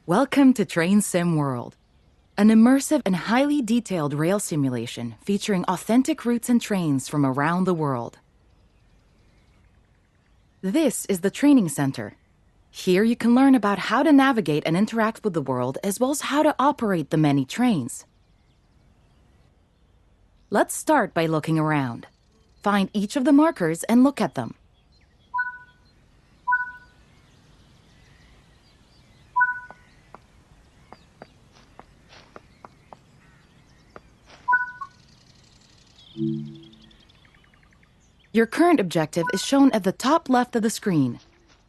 Welcome to Train Sim World, an immersive and highly detailed rail simulation featuring authentic routes and trains from around the world. This is the Training Center. Here you can learn about how to navigate and interact with the world, as well as how to operate the many trains. Let's start by looking around. Find each of the markers and look at them. Your current objective is shown at the top left of the screen.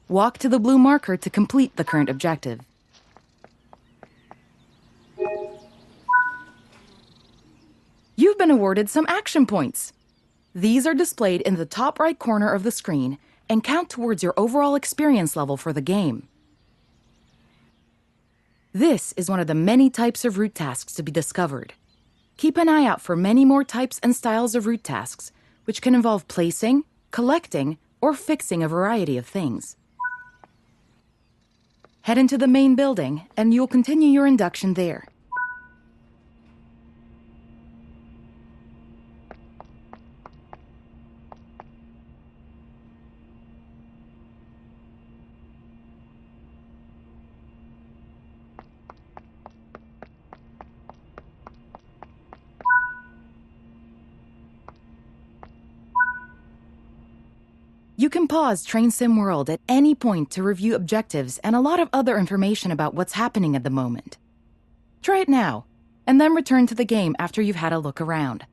Walk to the blue marker to complete the current objective. You've been awarded some action points. These are displayed in the top right corner of the screen and count towards your overall experience level for the game. This is one of the many types of route tasks to be discovered. Keep an eye out for many more types and styles of route tasks, which can involve placing, collecting, or fixing a variety of things. Head into the main building, and you'll continue your induction there. You can pause Train Sim World at any point to review objectives and a lot of other information about what's happening at the moment. Try it now, and then return to the game after you've had a look around.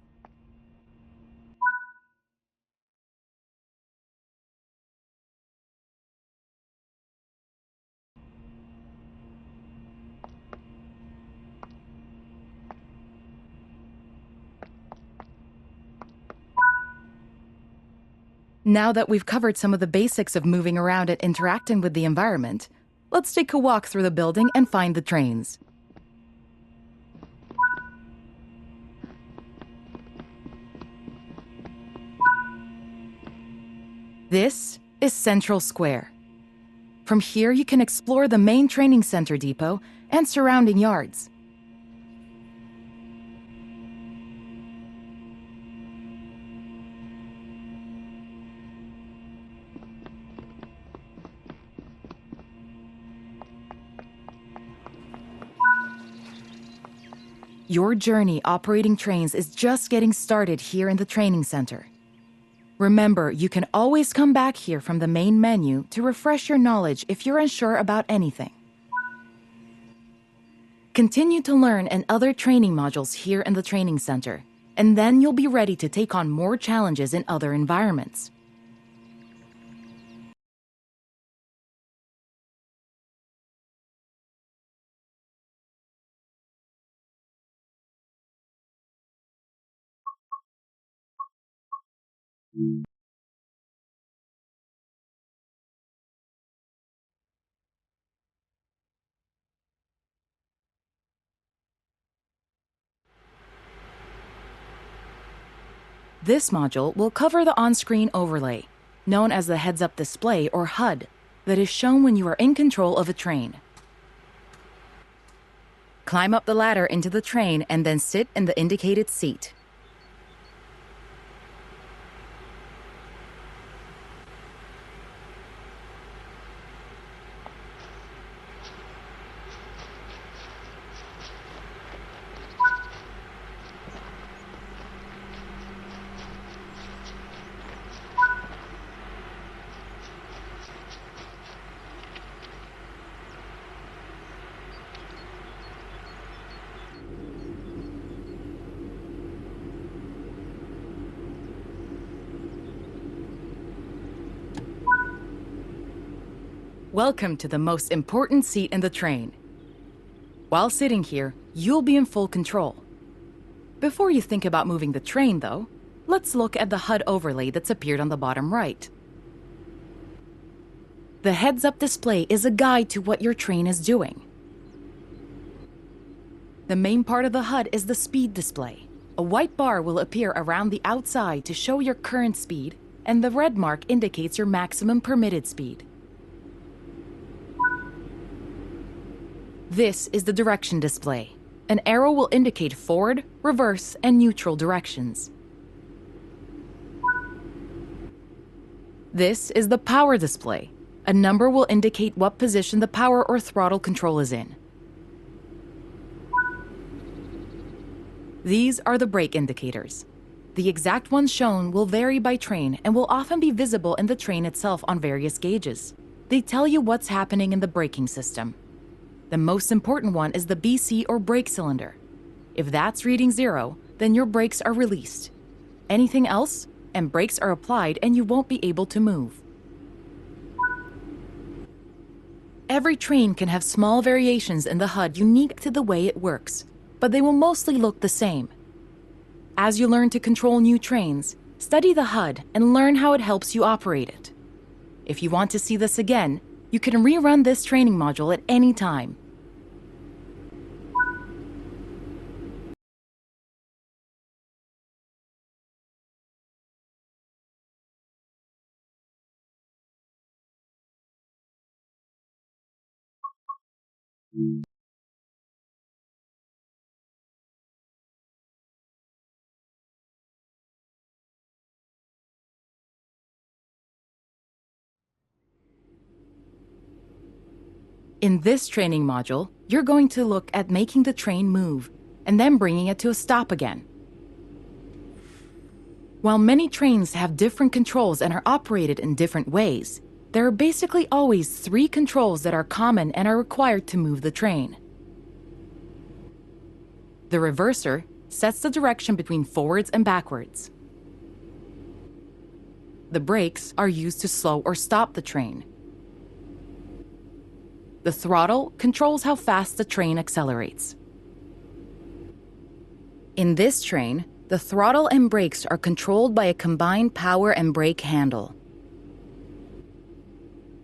Now that we've covered some of the basics of moving around and interacting with the environment, let's take a walk through the building and find the trains. This is Central Square. From here, you can explore the main training center depot and surrounding yards. Your journey operating trains is just getting started here in the training center. Remember, you can always come back here from the main menu to refresh your knowledge if you're unsure about anything. Continue to learn and other training modules here in the training center, and then you'll be ready to take on more challenges in other environments. This module will cover the on-screen overlay, known as the heads-up display or HUD, that is shown when you are in control of a train. Climb up the ladder into the train and then sit in the indicated seat. Welcome to the most important seat in the train. While sitting here, you'll be in full control. Before you think about moving the train, though, let's look at the HUD overlay that's appeared on the bottom right. The heads-up display is a guide to what your train is doing. The main part of the HUD is the speed display. A white bar will appear around the outside to show your current speed, and the red mark indicates your maximum permitted speed. This is the direction display. An arrow will indicate forward, reverse, and neutral directions. This is the power display. A number will indicate what position the power or throttle control is in. These are the brake indicators. The exact ones shown will vary by train and will often be visible in the train itself on various gauges. They tell you what's happening in the braking system. The most important one is the BC or brake cylinder. If that's reading 0, then your brakes are released. Anything else, and brakes are applied and you won't be able to move. Every train can have small variations in the HUD unique to the way it works, but they will mostly look the same. As you learn to control new trains, study the HUD and learn how it helps you operate it. If you want to see this again, you can rerun this training module at any time. In this training module, you're going to look at making the train move, and then bringing it to a stop again. While many trains have different controls and are operated in different ways, there are basically always 3 controls that are common and are required to move the train. The reverser sets the direction between forwards and backwards. The brakes are used to slow or stop the train. The throttle controls how fast the train accelerates. In this train, the throttle and brakes are controlled by a combined power and brake handle.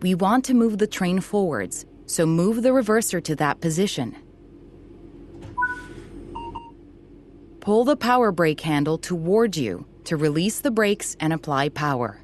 We want to move the train forwards, so move the reverser to that position. Pull the power brake handle toward you to release the brakes and apply power.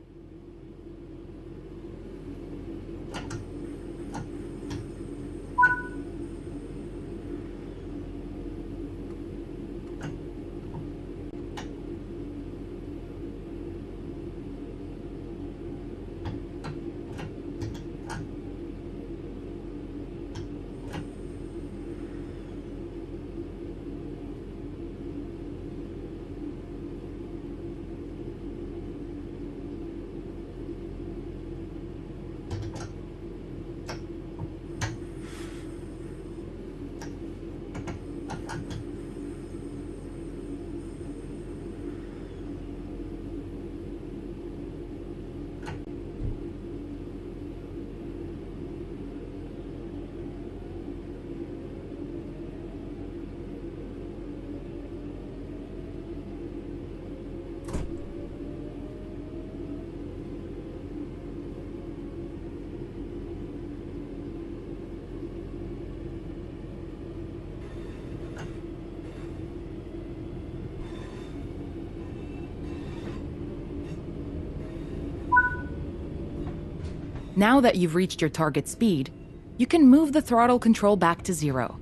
Now that you've reached your target speed, you can move the throttle control back to 0.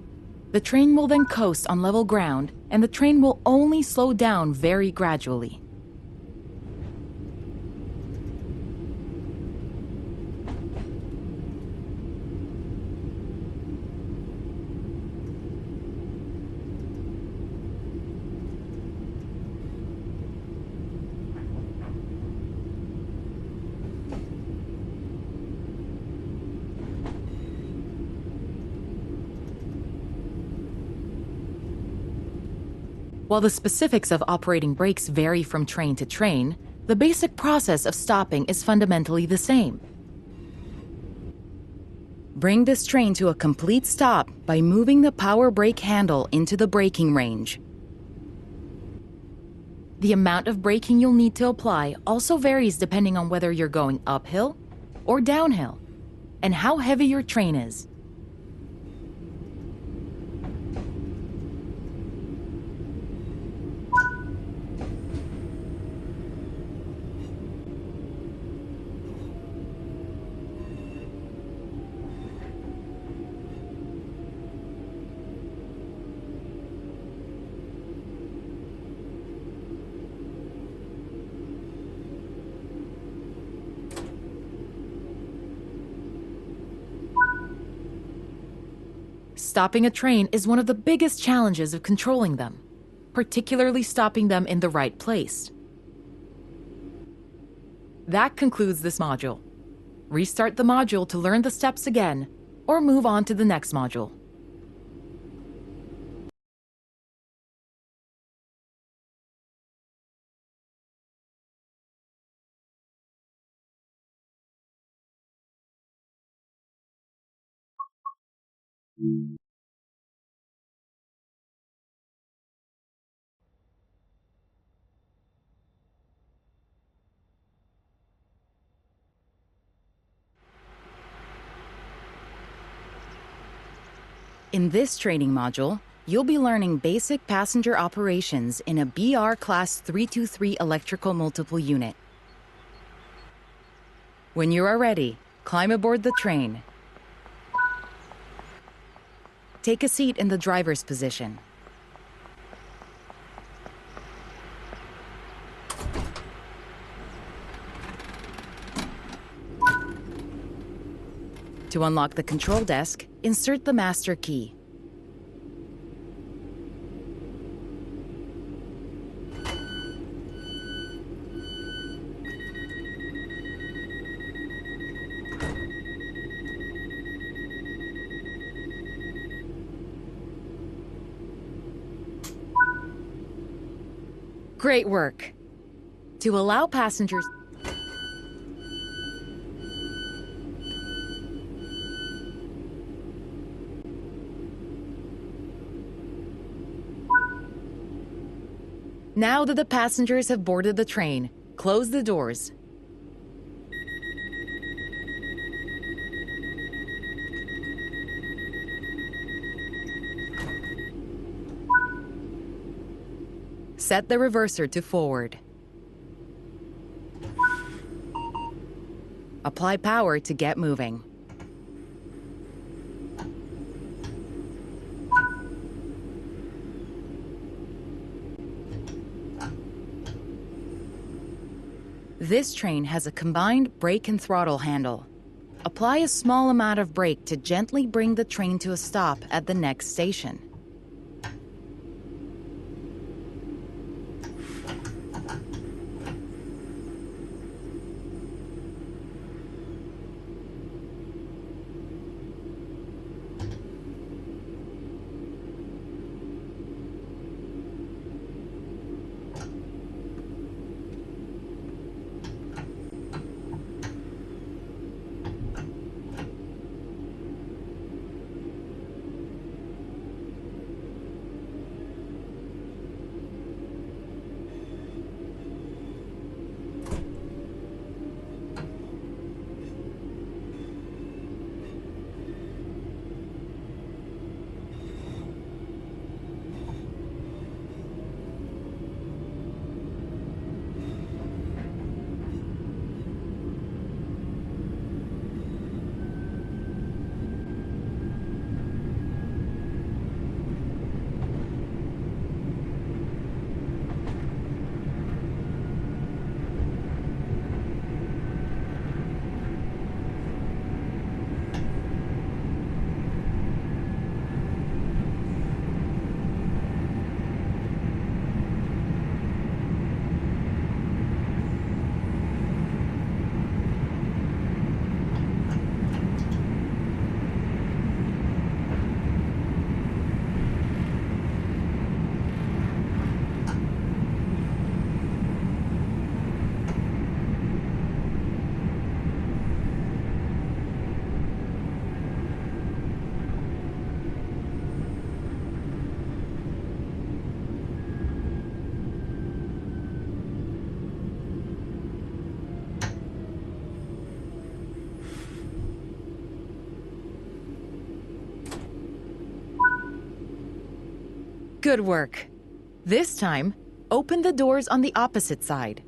The train will then coast on level ground, and the train will only slow down very gradually. While the specifics of operating brakes vary from train to train, the basic process of stopping is fundamentally the same. Bring this train to a complete stop by moving the power brake handle into the braking range. The amount of braking you'll need to apply also varies depending on whether you're going uphill or downhill. and how heavy your train is. Stopping a train is one of the biggest challenges of controlling them, particularly stopping them in the right place. That concludes this module. Restart the module to learn the steps again, or move on to the next module. In this training module, you'll be learning basic passenger operations in a BR Class 323 electrical multiple unit. When you are ready, climb aboard the train. Take a seat in the driver's position. To unlock the control desk, insert the master key. Great work! To allow passengers... Now that the passengers have boarded the train, close the doors. Set the reverser to forward. Apply power to get moving. This train has a combined brake and throttle handle. Apply a small amount of brake to gently bring the train to a stop at the next station. Good work. This time, open the doors on the opposite side.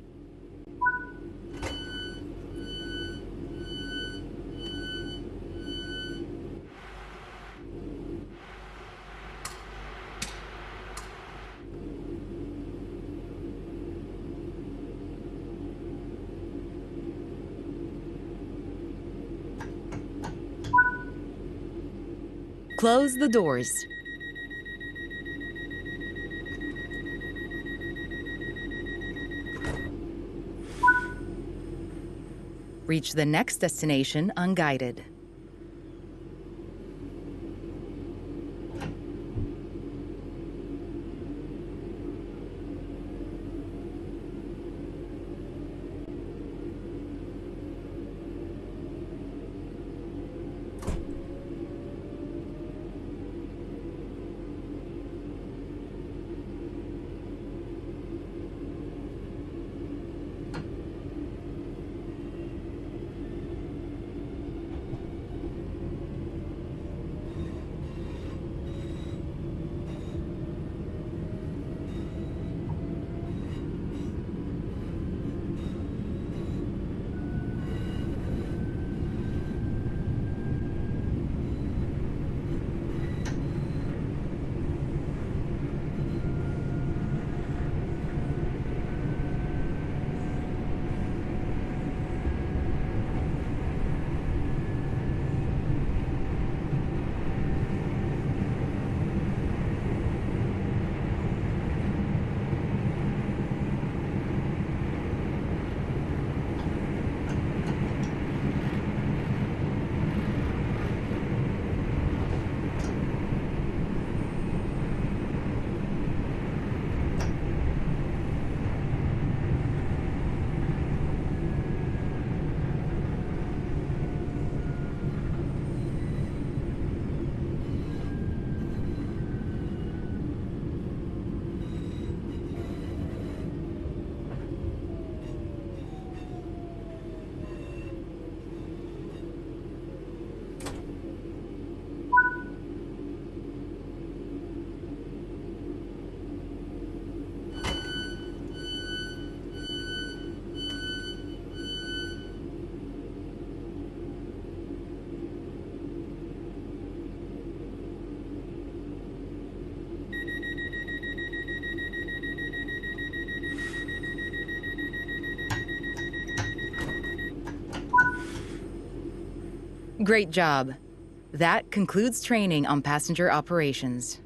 Close the doors. Reach the next destination unguided. Great job. That concludes training on passenger operations.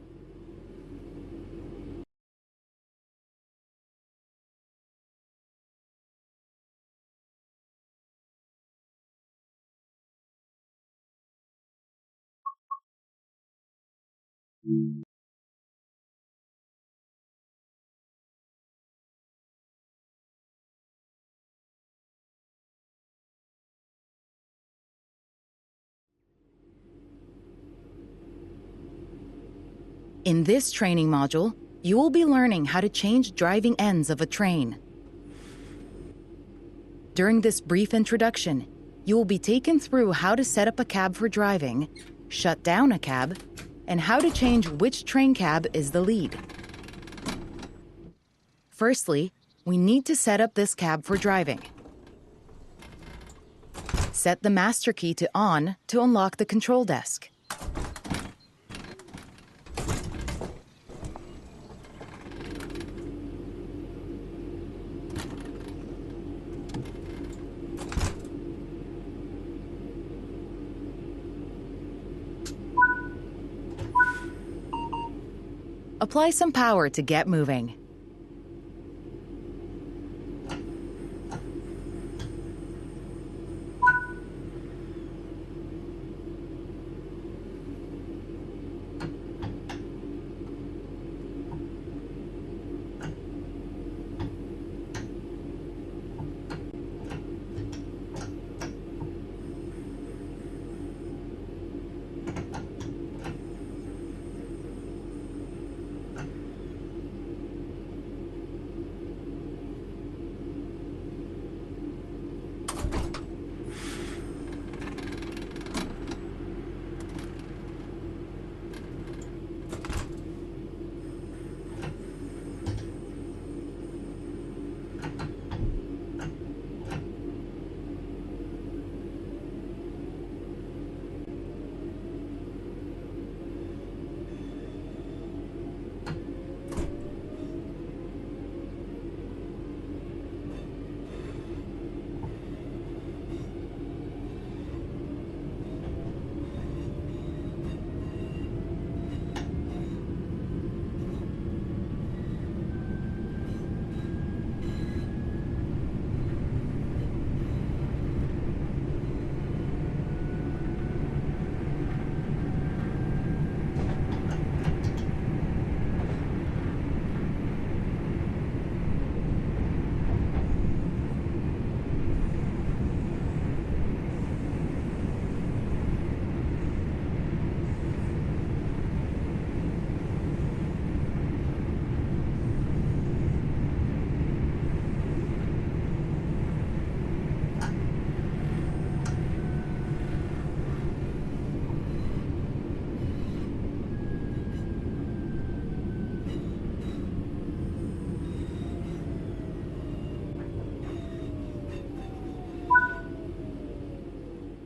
In this training module, you will be learning how to change driving ends of a train. During this brief introduction, you will be taken through how to set up a cab for driving, shut down a cab, and how to change which train cab is the lead. Firstly, we need to set up this cab for driving. Set the master key to on to unlock the control desk. Apply some power to get moving.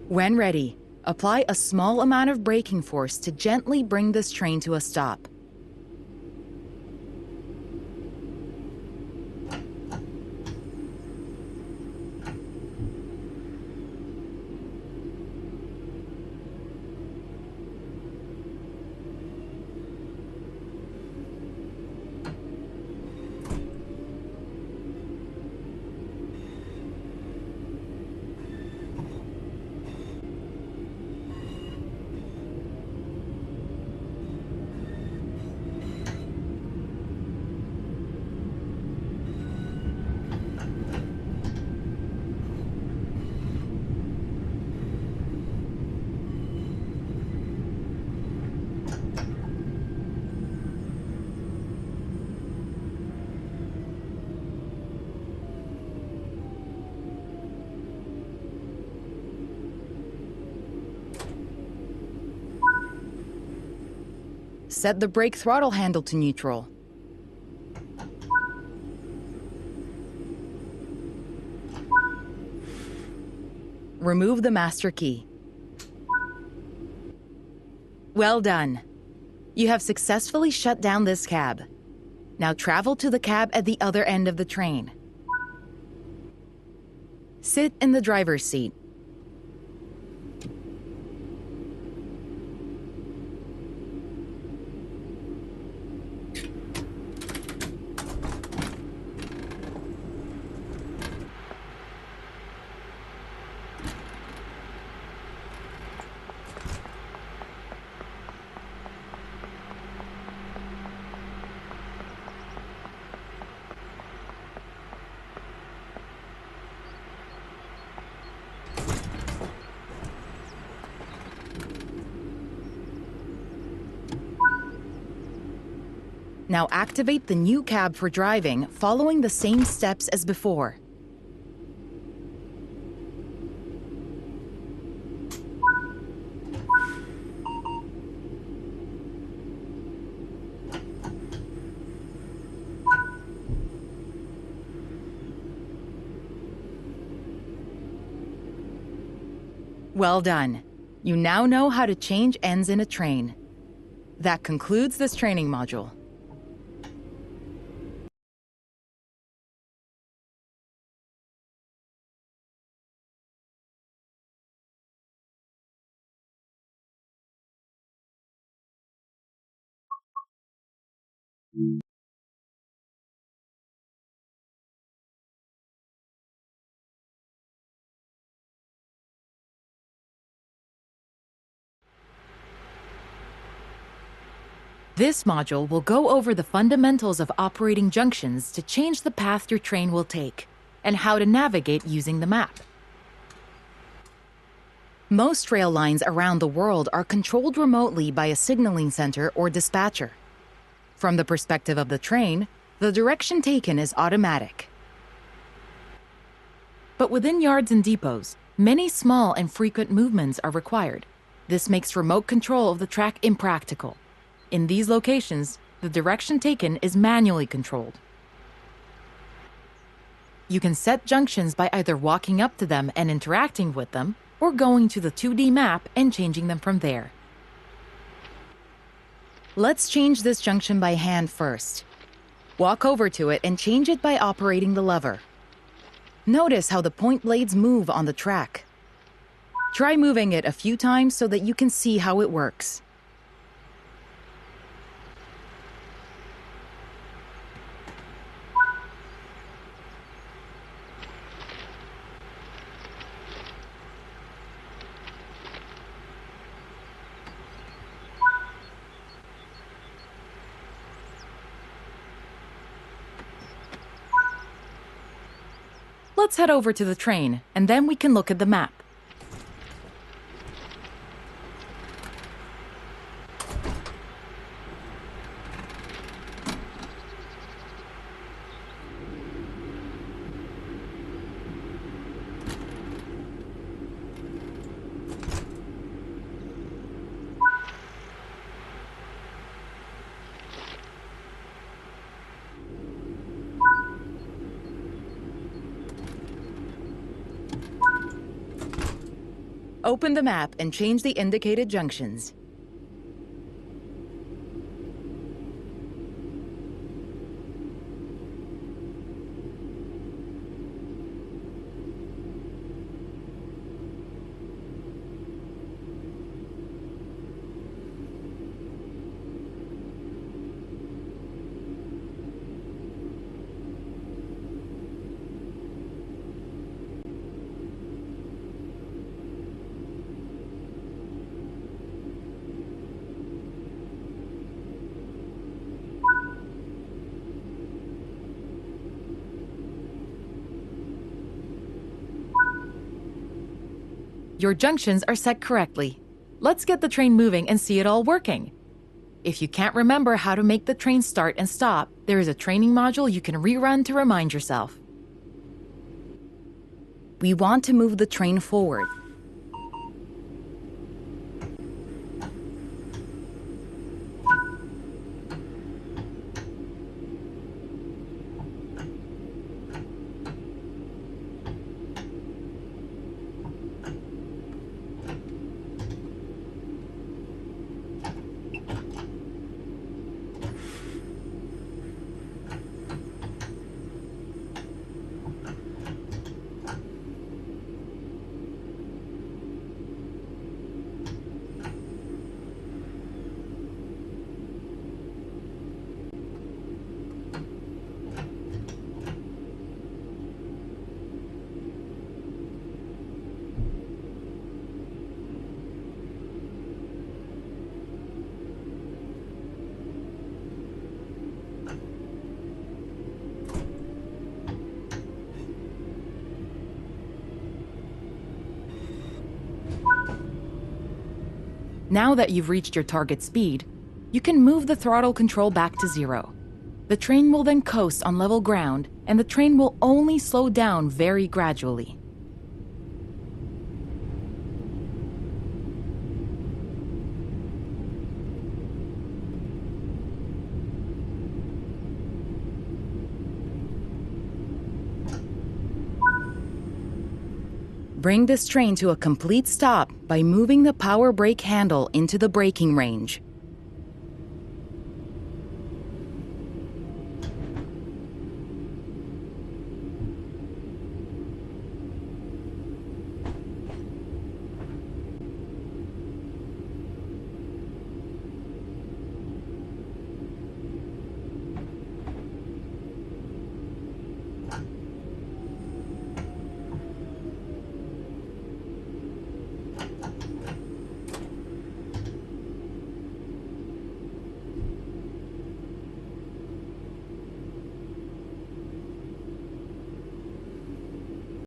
When ready, apply a small amount of braking force to gently bring this train to a stop. Set the brake throttle handle to neutral. Remove the master key. Well done. You have successfully shut down this cab. Now travel to the cab at the other end of the train. Sit in the driver's seat. Now activate the new cab for driving, following the same steps as before. Well done. You now know how to change ends in a train. That concludes this training module. This module will go over the fundamentals of operating junctions to change the path your train will take, and how to navigate using the map. Most rail lines around the world are controlled remotely by a signaling center or dispatcher. From the perspective of the train, the direction taken is automatic. But within yards and depots, many small and frequent movements are required. This makes remote control of the track impractical. In these locations, the direction taken is manually controlled. You can set junctions by either walking up to them and interacting with them, or going to the 2D map and changing them from there. Let's change this junction by hand first. Walk over to it and change it by operating the lever. Notice how the point blades move on the track. Try moving it a few times so that you can see how it works. Let's head over to the train, and then we can look at the map. Open the map and change the indicated junctions. Your junctions are set correctly. Let's get the train moving and see it all working. If you can't remember how to make the train start and stop, there is a training module you can rerun to remind yourself. We want to move the train forward. Now that you've reached your target speed, you can move the throttle control back to 0. The train will then coast on level ground, and the train will only slow down very gradually. Bring this train to a complete stop by moving the power brake handle into the braking range.